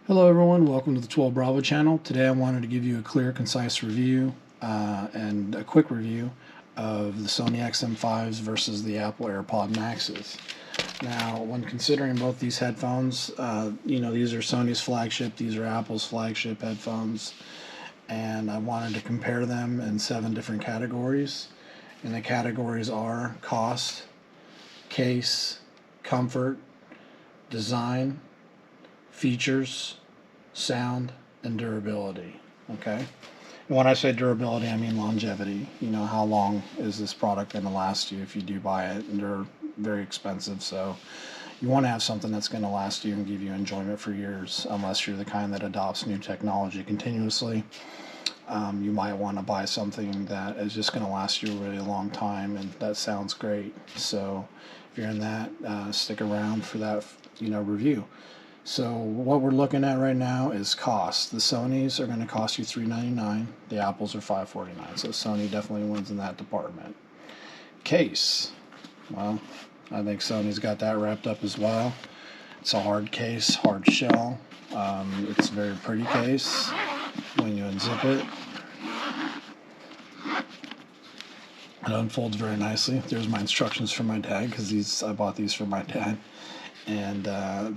Hello everyone, welcome to the 12 Bravo channel. Today I wanted to give you a clear, concise review and a quick review of the Sony XM5s versus the Apple Airpod Maxes. Now, when considering both these headphones, these are Sony's flagship, these are Apple's flagship headphones, and I wanted to compare them in 7 different categories. And the categories are cost, case, comfort, design, features, sound, and durability. Okay? And when I say durability, I mean longevity. You know, how long is this product going to last you if you do buy it? And they're very expensive, so you want to have something that's going to last you and give you enjoyment for years, unless you're the kind that adopts new technology continuously. You might want to buy something that is just going to last you a really long time, and that sounds great. So if you're in that, stick around for that, review. So what we're looking at right now is cost. The Sonys are going to cost you $399. The Apples are $549. So Sony definitely wins in that department. Case. Well, I think Sony's got that wrapped up as well. It's a hard case, hard shell. It's a very pretty case when you unzip it. It unfolds very nicely. There's my instructions for my dad, because I bought these for my dad. And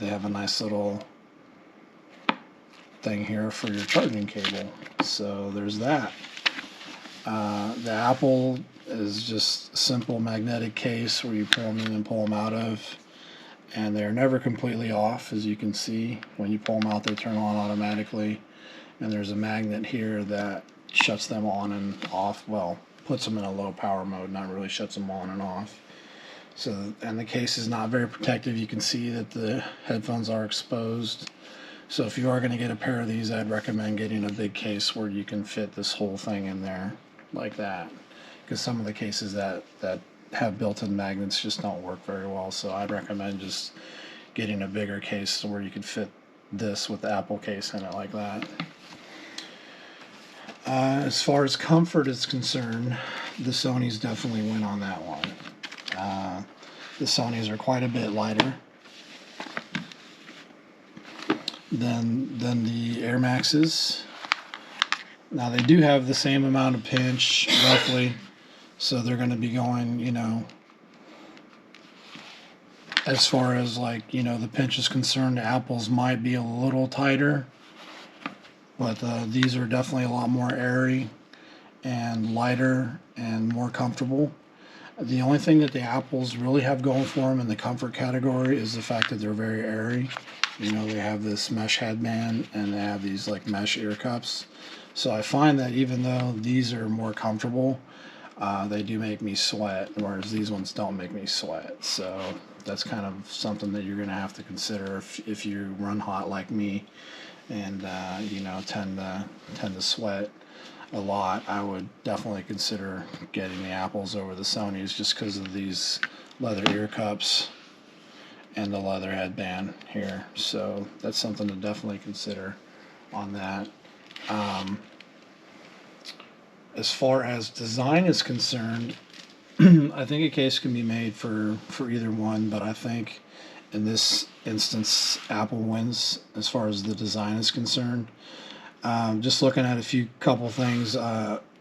they have a nice little thing here for your charging cable. So there's that. The Apple is just a simple magnetic case where you pull them in and pull them out of. And they're never completely off, as you can see. When you pull them out, they turn on automatically. And there's a magnet here that shuts them on and off. Well, puts them in a low power mode, not really shuts them on and off. So, and the case is not very protective. You can see that the headphones are exposed. So if you are going to get a pair of these, I'd recommend getting a big case where you can fit this whole thing in there like that. Because some of the cases that have built-in magnets just don't work very well. So I'd recommend just getting a bigger case where you could fit this with the Apple case in it like that. As far as comfort is concerned, the Sonys definitely win on that one. The Sonys are quite a bit lighter than the Air Maxes. Now they do have the same amount of pinch, roughly, so they're going to be going, as far as the pinch is concerned, the Apples might be a little tighter, but these are definitely a lot more airy and lighter and more comfortable. The only thing that the Apples really have going for them in the comfort category is the fact that they're very airy. They have this mesh headband and they have these mesh ear cups. So I find that even though these are more comfortable, they do make me sweat, whereas these ones don't make me sweat. So that's kind of something that you're going to have to consider if you run hot like me and tend to sweat a lot. I would definitely consider getting the Apples over the Sonys just because of these leather ear cups and the leather headband here. So that's something to definitely consider on that. As far as design is concerned, I think a case can be made for either one, but I think in this instance Apple wins as far as the design is concerned. Just looking at a couple things.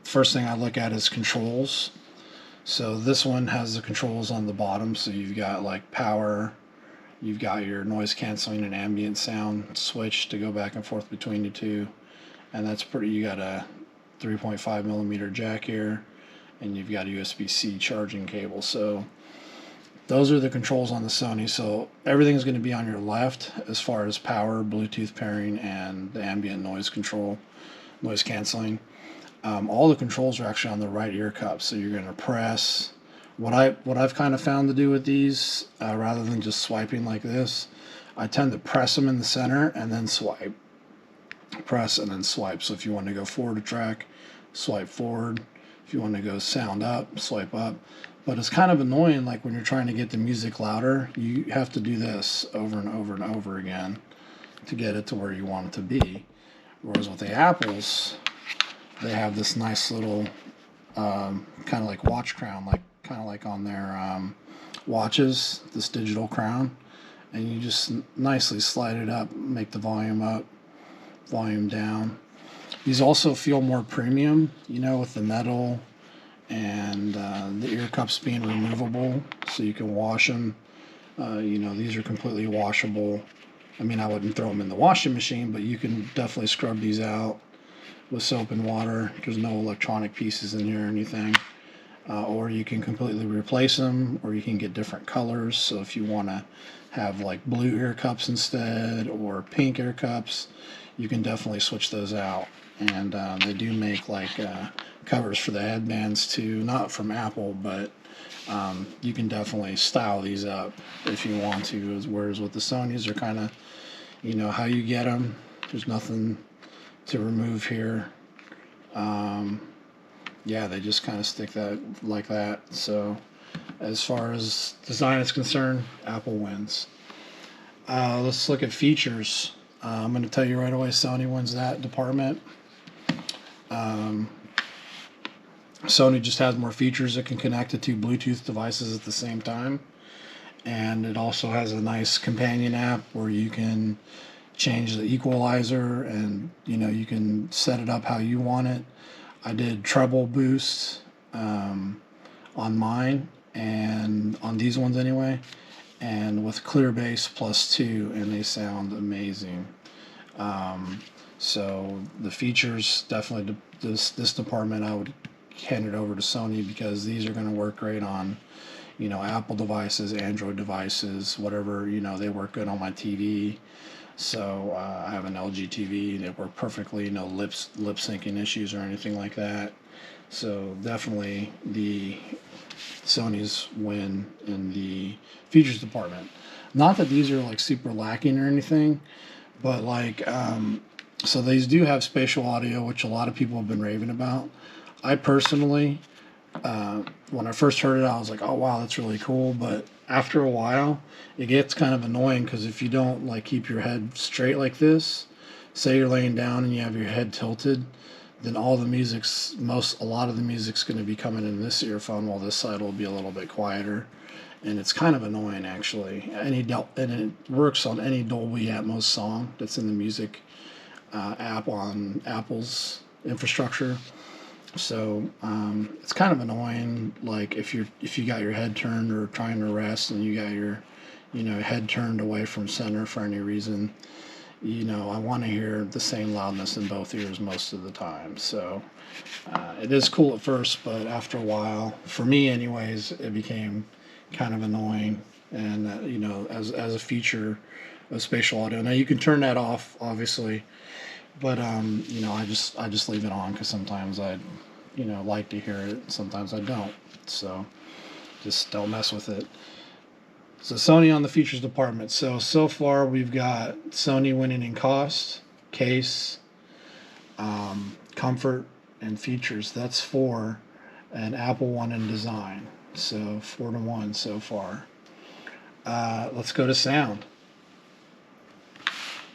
First thing I look at is controls. So this one has the controls on the bottom. So you've got power, you've got your noise canceling and ambient sound switch to go back and forth between the two, and that's pretty. You got a 3.5 millimeter jack here, and you've got a USB-C charging cable. So those are the controls on the Sony. So everything's going to be on your left as far as power, Bluetooth pairing, and the ambient noise control, noise canceling. All the controls are actually on the right ear cup. So you're going to press. What I've kind of found to do with these, rather than just swiping like this, I tend to press them in the center and then swipe. Press and then swipe. So if you want to go forward a track, swipe forward. If you want to go sound up, swipe up. But it's kind of annoying, when you're trying to get the music louder, you have to do this over and over and over again to get it to where you want it to be. Whereas with the Apples, they have this nice little kind of like watch crown, kind of like on their watches, this digital crown. And you just nicely slide it up, make the volume up, volume down. These also feel more premium, you know, with the metal and the ear cups being removable, so you can wash them. You know, these are completely washable. I mean, I wouldn't throw them in the washing machine, but you can definitely scrub these out with soap and water. There's no electronic pieces in here or anything. Or you can completely replace them, or you can get different colors. So if you want to have like blue ear cups instead, or pink ear cups, you can definitely switch those out. And they do make like covers for the headbands too, not from Apple, but you can definitely style these up if you want to. Whereas with the Sonys, are kind of, you know, how you get them. There's nothing to remove here. Yeah, they just kind of stick that like that. So as far as design is concerned, Apple wins. Let's look at features. I'm going to tell you right away, Sony wins that department. Sony just has more features. It can connect to two Bluetooth devices at the same time. And it also has a nice companion app where you can change the equalizer, and you know, you can set it up how you want it. I did treble boost on mine, and on these ones anyway, and with clear bass +2, and they sound amazing. So the features, definitely this department, I would hand it over to Sony, because these are going to work great on, you know, Apple devices, Android devices, whatever. You know, they work good on my TV. So I have an LG TV. They work perfectly. No lip syncing issues or anything like that. So definitely the Sony's win in the features department. Not that these are like super lacking or anything, but like so these do have spatial audio, which a lot of people have been raving about. I personally, when I first heard it, I was like, oh wow, that's really cool. But after a while, it gets kind of annoying, because if you don't like keep your head straight like this, say you're laying down and you have your head tilted, then all the a lot of the music's going to be coming in this earphone, while this side will be a little bit quieter, and it's kind of annoying actually. And it works on any Dolby Atmos song that's in the music app on Apple's infrastructure. So it's kind of annoying, like if you got your head turned or trying to rest, and you got your, you know, head turned away from center for any reason. You know, I want to hear the same loudness in both ears most of the time. So it is cool at first, but after a while, for me anyways, it became kind of annoying. And you know, as a feature of spatial audio, now you can turn that off obviously, but you know, I just leave it on, because sometimes I, you know, like to hear it, sometimes I don't. So just don't mess with it. So Sony on the features department. So far we've got Sony winning in cost, case, comfort, and features. That's 4, and Apple won in design. So 4-1 so far. Let's go to sound.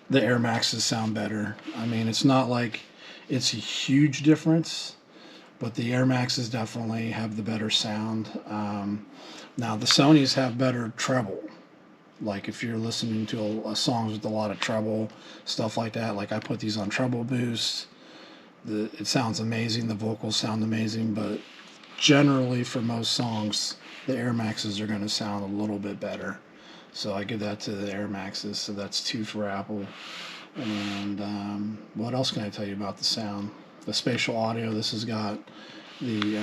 The Air Maxes sound better. I mean, it's not like it's a huge difference, but the Air Maxes definitely have the better sound. Now the Sonys have better treble. Like if you're listening to songs with a lot of treble, stuff like that, like I put these on treble boost. It sounds amazing. The vocals sound amazing, but generally for most songs, the Air Maxes are going to sound a little bit better. So I give that to the Air Maxes. So that's 2 for Apple. And what else can I tell you about the sound? The spatial audio. This has got the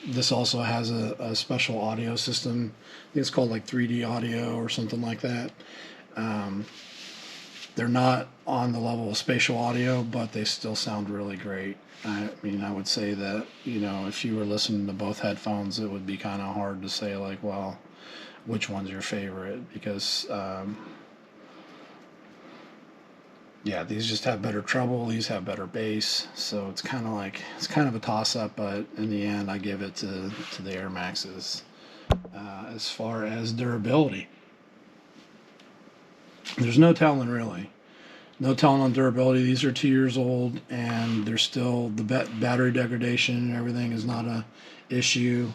this also has a special audio system. I think it's called like 3D audio or something like that. They're not on the level of spatial audio, but they still sound really great. I mean, I would say that, you know, if you were listening to both headphones, it would be kind of hard to say like, well, which one's your favorite, because yeah, these just have better treble, these have better bass, so it's kind of a toss-up, but in the end I give it to the Air Maxes. As far as durability, there's no telling really. No telling on durability. These are 2 years old, and they're still, the battery degradation and everything is not a issue.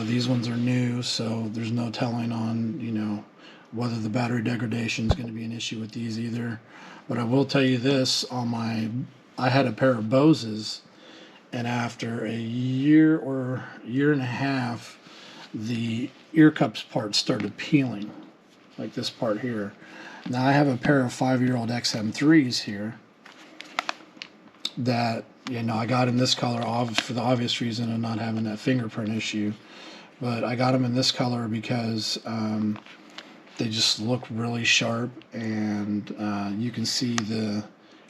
These ones are new, so there's no telling on, you know, whether the battery degradation is going to be an issue with these either. But I will tell you this, I had a pair of Boses, and after a year or year and a half, the ear cups part started peeling, like this part here. Now I have a pair of 5-year-old XM3s here that, you know, I got in this color for the obvious reason of not having that fingerprint issue. But I got them in this color because they just look really sharp, and you can see the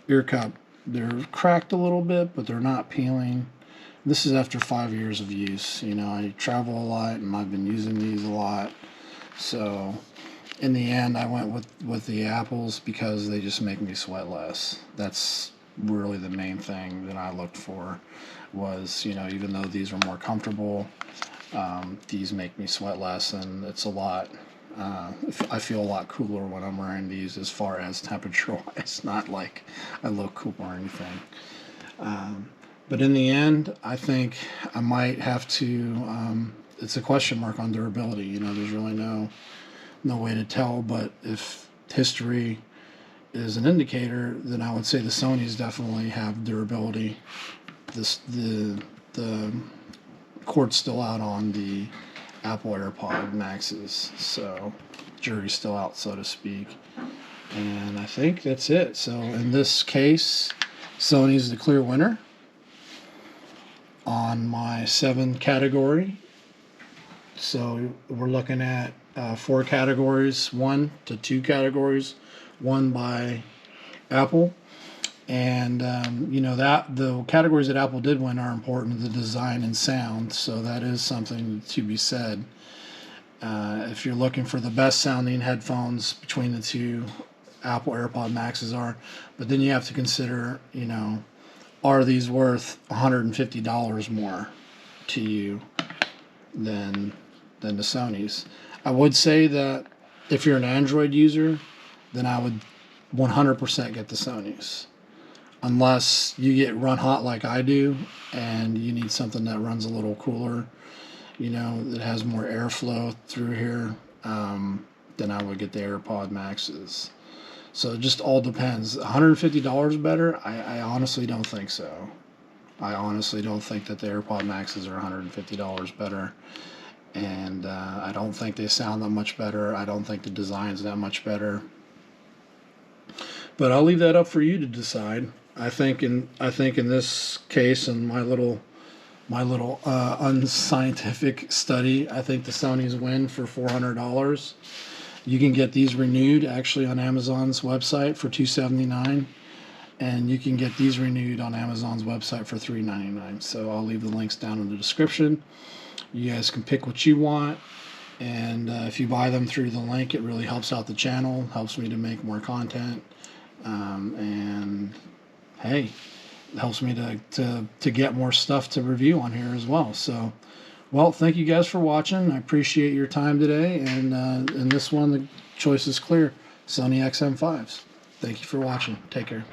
ear cup, they're cracked a little bit, but they're not peeling. This is after 5 years of use. You know, I travel a lot and I've been using these a lot. So in the end, I went with the Apples because they just make me sweat less. That's really the main thing that I looked for, was, you know, even though these are more comfortable, these make me sweat less, and it's a lot. I feel a lot cooler when I'm wearing these as far as temperature wise. Not like I look cool or anything. But in the end, I think I might have to, it's a question mark on durability. You know, there's really no way to tell, but if history is an indicator, then I would say the Sonys definitely have durability. The cord's still out on the Apple Airpod Maxes, so jury's still out, so to speak. And I think that's it. So in this case, Sony's the clear winner on my 7 category. So we're looking at 4 categories, 1 to 2 categories, 1 by Apple. And you know, that the categories that Apple did win are important: the design and sound. So that is something to be said. If you're looking for the best sounding headphones between the 2, Apple AirPod Maxes are. But then you have to consider, you know, are these worth $150 more to you than the Sonys? I would say that if you're an Android user, then I would 100% get the Sonys. Unless you get run hot like I do and you need something that runs a little cooler, you know, that has more airflow through here, then I would get the AirPod Maxes. So it just all depends. $150 better? I honestly don't think so. I honestly don't think that the AirPod Maxes are $150 better. And I don't think they sound that much better. I don't think the design's that much better. But I'll leave that up for you to decide. I think in this case, in my little unscientific study, I think the Sonys win for $400. You can get these renewed actually on Amazon's website for $279, and you can get these renewed on Amazon's website for $399. So I'll leave the links down in the description. You guys can pick what you want, and if you buy them through the link, it really helps out the channel, helps me to make more content, and hey, it helps me to get more stuff to review on here as well. So, well, thank you guys for watching. I appreciate your time today, and in this one, the choice is clear: Sony XM5s. Thank you for watching. Take care.